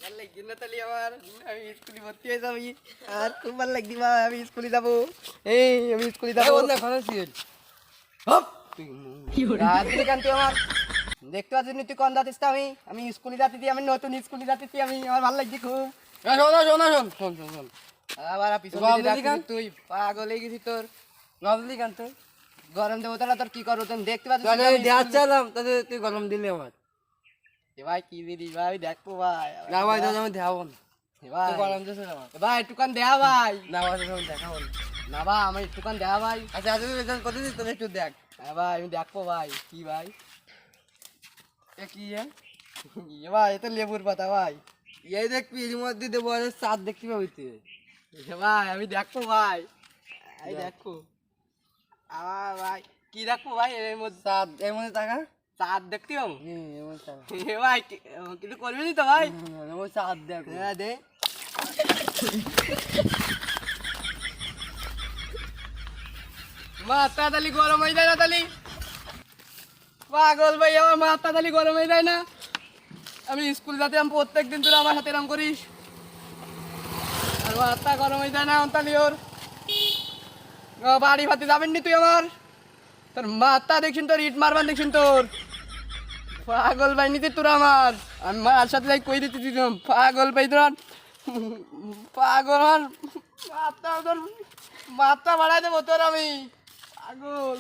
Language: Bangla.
ভাল লাগছে না তাহলে আমার আমি স্কুলে ভর্তি হয়ে যাবি আর খুব ভালো লাগছে ভাই আমি স্কুলে যাবো এই আমি স্কুলে যাবো রজনীকান্ত আমার দেখতে পাচ্ছিস তুই কোন যাচ্ছিস আমি স্কুলে যাচ্ছি আমি নতুন স্কুলে যাচ্ছি আমি আমার ভালো লাগছে খুব শোন আবার পিছনে তুই পাগল হয়ে গেছিস তোর রজনীকান্ত গরম দেবো তাহলে তোর কি করবো তুমি দেখতে পাচ্ছিস তুই গরম দিলে আমার ভাই কি দিদি ভাই দেখবো ভাই না ভাই আমি দেখাবো না ভাই গরম দিয়েছে না ভাই একটুখান দেয়া ভাই না ভাই দেখাবো না না ভাই আমার একটুখান দেয়া ভাই আচ্ছা আচ্ছা কত দিস তোর একটু দেখ হ্যাঁ ভাই আমি দেখবো ভাই কি ভাই কি ভাই এ তো লেবুর পাতা ভাই এই দেখবি এর মধ্যে দেবো আর চাঁদ দেখতে পাবি তুই ভাই আমি দেখবো ভাই এই দেখো আমার ভাই কি দেখবো ভাই এর মধ্যে চাঁদ এর মধ্যে টাকা চাঁদ দেখতে পাবো এর মধ্যে টাকা ভাই কিছু করবি নি তো ভাই ওই চাঁদ দেখ হ্যাঁ দে মাথা তালি গরম হয়ে যায় না তালি পাগল ভাই আমার মাথা তালি গরম হয়ে যায় না আমি স্কুল যাতে আমি প্রত্যেকদিন তুই আমার সাথে এরম করিস আর মাথা গরম হয়ে যায় না তালি ওর বাড়ি ভাতে যাবেন নি তুই আমার তোর মাথা দেখছিন তোর ইট মারবার দেখছিন তোর পাগল ভাই নিতে তোর আমার আমি মার সাথে যাই কই দিতে দিতাম পাগল ভাই তোর পাগল মাথা তোর মাথা বাড়াই দেবো তোর আমি পাগল